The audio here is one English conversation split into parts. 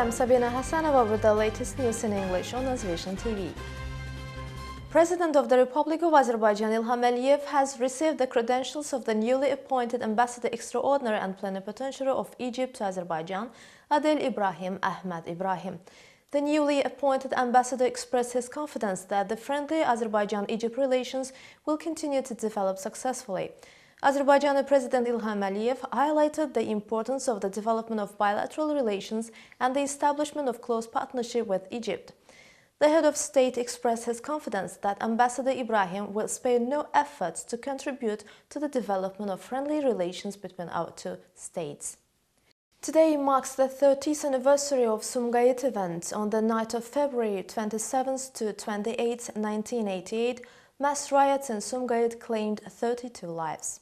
I'm Sabina Hassanova with the latest news in English on AzVision TV. President of the Republic of Azerbaijan Ilham Aliyev has received the credentials of the newly appointed Ambassador Extraordinary and Plenipotentiary of Egypt to Azerbaijan, Adel Ibrahim Ahmed Ibrahim. The newly appointed ambassador expressed his confidence that the friendly Azerbaijan-Egypt relations will continue to develop successfully. Azerbaijani President Ilham Aliyev highlighted the importance of the development of bilateral relations and the establishment of close partnership with Egypt. The head of state expressed his confidence that Ambassador Ibrahim will spare no efforts to contribute to the development of friendly relations between our two states. Today marks the 30th anniversary of Sumgayit event. On the night of February 27th to 28th, 1988, mass riots in Sumgayit claimed 32 lives.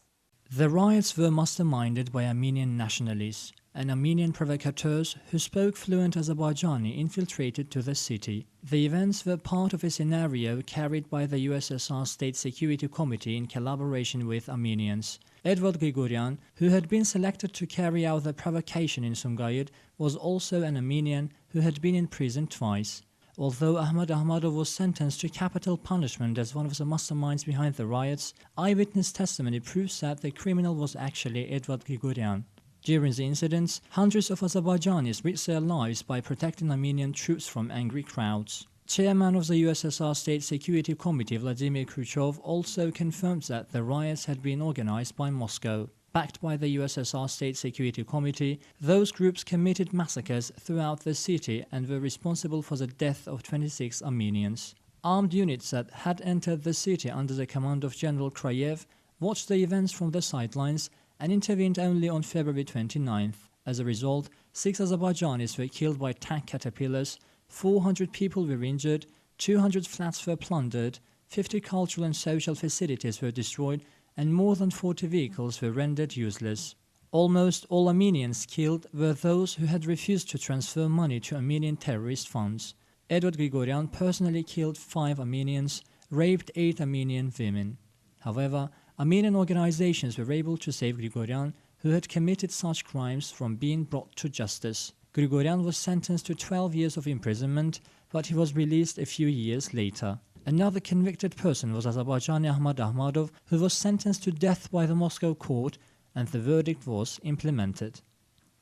The riots were masterminded by Armenian nationalists, and Armenian provocateurs who spoke fluent Azerbaijani infiltrated to the city. The events were part of a scenario carried by the USSR State Security Committee in collaboration with Armenians. Edward Grigoryan, who had been selected to carry out the provocation in Sumgayit, was also an Armenian who had been in prison twice. Although Ahmad Ahmadov was sentenced to capital punishment as one of the masterminds behind the riots, eyewitness testimony proves that the criminal was actually Edward Grigoryan. During the incidents, hundreds of Azerbaijanis risked their lives by protecting Armenian troops from angry crowds. Chairman of the USSR State Security Committee Vladimir Khrushchev also confirmed that the riots had been organized by Moscow. Backed by the USSR State Security Committee, those groups committed massacres throughout the city and were responsible for the death of 26 Armenians. Armed units that had entered the city under the command of General Krayev watched the events from the sidelines and intervened only on February 29th. As a result, 6 Azerbaijanis were killed by tank caterpillars, 400 people were injured, 200 flats were plundered, 50 cultural and social facilities were destroyed, and more than 40 vehicles were rendered useless. Almost all Armenians killed were those who had refused to transfer money to Armenian terrorist funds. Edward Grigoryan personally killed 5 Armenians, raped 8 Armenian women. However, Armenian organizations were able to save Grigoryan, who had committed such crimes, from being brought to justice. Grigoryan was sentenced to 12 years of imprisonment, but he was released a few years later. Another convicted person was Azerbaijani Ahmad Ahmadov, who was sentenced to death by the Moscow court, and the verdict was implemented.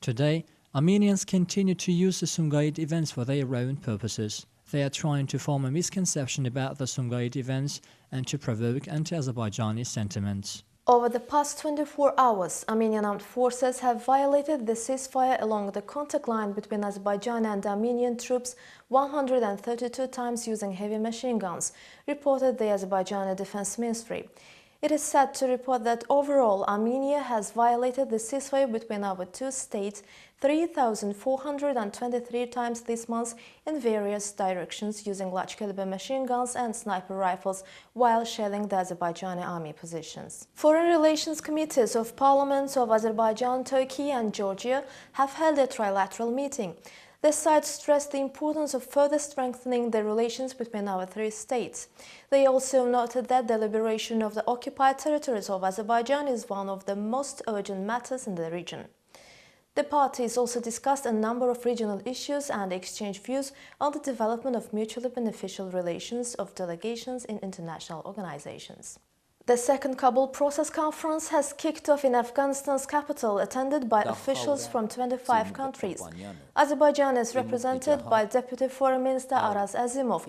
Today, Armenians continue to use the Sumgayit events for their own purposes. They are trying to form a misconception about the Sumgayit events and to provoke anti-Azerbaijani sentiments. Over the past 24 hours, Armenian armed forces have violated the ceasefire along the contact line between Azerbaijan and Armenian troops 132 times using heavy machine guns, reported the Azerbaijani Defense Ministry. It is sad to report that overall Armenia has violated the ceasefire between our two states 3,423 times this month in various directions using large-caliber machine guns and sniper rifles while shelling the Azerbaijani army positions. Foreign Relations Committees of Parliaments of Azerbaijan, Turkey and Georgia have held a trilateral meeting. The sides stressed the importance of further strengthening the relations between our three states. They also noted that the liberation of the occupied territories of Azerbaijan is one of the most urgent matters in the region. The parties also discussed a number of regional issues and exchanged views on the development of mutually beneficial relations of delegations in international organizations. The second Kabul Process Conference has kicked off in Afghanistan's capital, attended by officials from 25 countries. Azerbaijan is represented by Deputy Foreign Minister Araz Azimov.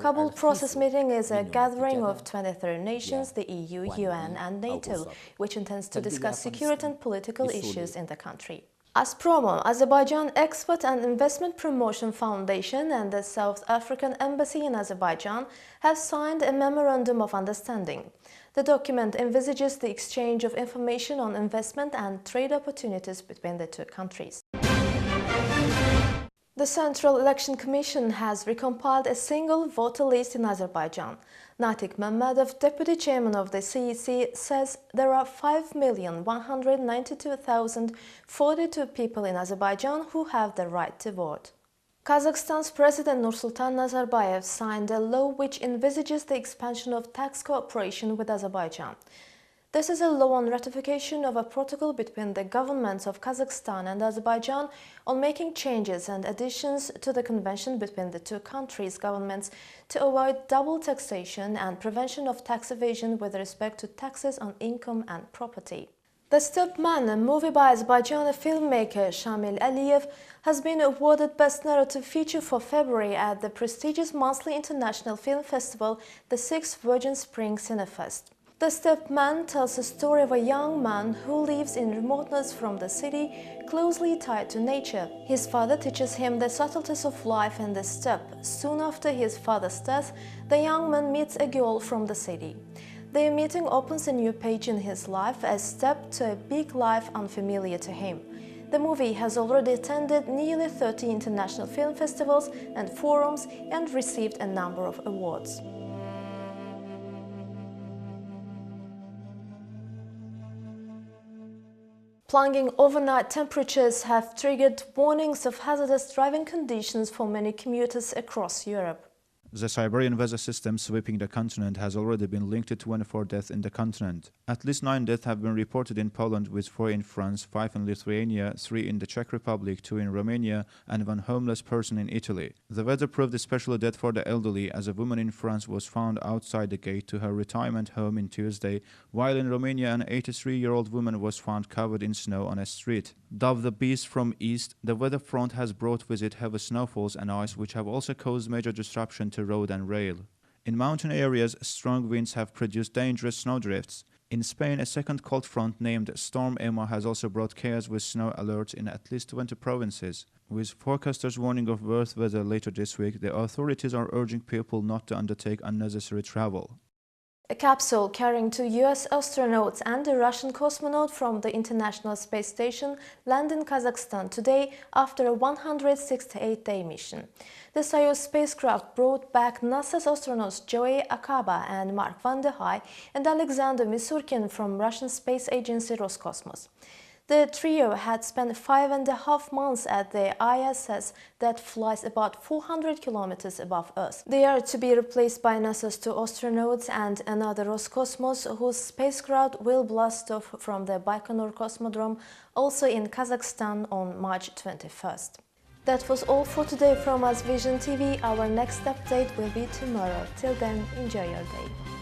Kabul Process meeting is a gathering of 23 nations, the EU, UN and NATO, which intends to discuss security and political issues in the country. AzPromo, Azerbaijan Export and Investment Promotion Foundation and the South African Embassy in Azerbaijan have signed a Memorandum of Understanding. The document envisages the exchange of information on investment and trade opportunities between the two countries. The Central Election Commission has recompiled a single voter list in Azerbaijan. Natik Mammadov, Deputy Chairman of the CEC, says there are 5,192,042 people in Azerbaijan who have the right to vote. Kazakhstan's President Nursultan Nazarbayev signed a law which envisages the expansion of tax cooperation with Azerbaijan. This is a law on ratification of a protocol between the governments of Kazakhstan and Azerbaijan on making changes and additions to the convention between the two countries' governments to avoid double taxation and prevention of tax evasion with respect to taxes on income and property. The Step Man, a movie by Azerbaijani filmmaker Shamil Aliyev, has been awarded Best Narrative Feature for February at the prestigious monthly international film festival, the 6th Virgin Spring Cinefest. The Step Man tells the story of a young man who lives in remoteness from the city, closely tied to nature. His father teaches him the subtleties of life in the steppe. Soon after his father's death, the young man meets a girl from the city. Their meeting opens a new page in his life, a step to a big life unfamiliar to him. The movie has already attended nearly 30 international film festivals and forums and received a number of awards. Plunging overnight temperatures have triggered warnings of hazardous driving conditions for many commuters across Europe. The Siberian weather system sweeping the continent has already been linked to 24 deaths in the continent. At least 9 deaths have been reported in Poland, with 4 in France, 5 in Lithuania, 3 in the Czech Republic, 2 in Romania, and 1 homeless person in Italy. The weather proved especially dead for the elderly, as a woman in France was found outside the gate to her retirement home on Tuesday, while in Romania an 83-year-old woman was found covered in snow on a street. Dove the beast from east, the weather front has brought with it heavy snowfalls and ice, which have also caused major disruption to road and rail. In mountain areas, strong winds have produced dangerous snowdrifts. In Spain, a second cold front named Storm Emma has also brought chaos with snow alerts in at least 20 provinces. With forecasters warning of worse weather later this week, the authorities are urging people not to undertake unnecessary travel. A capsule carrying 2 US astronauts and a Russian cosmonaut from the International Space Station landed in Kazakhstan today after a 168-day mission. The Soyuz spacecraft brought back NASA's astronauts Joey Akaba and Mark van der Heij and Alexander Misurkin from Russian space agency Roscosmos. The trio had spent 5.5 months at the ISS that flies about 400 kilometers above Earth. They are to be replaced by NASA's 2 astronauts and another Roscosmos, whose spacecraft will blast off from the Baikonur Cosmodrome, also in Kazakhstan, on March 21st. That was all for today from AzVision TV. Our next update will be tomorrow. Till then, enjoy your day.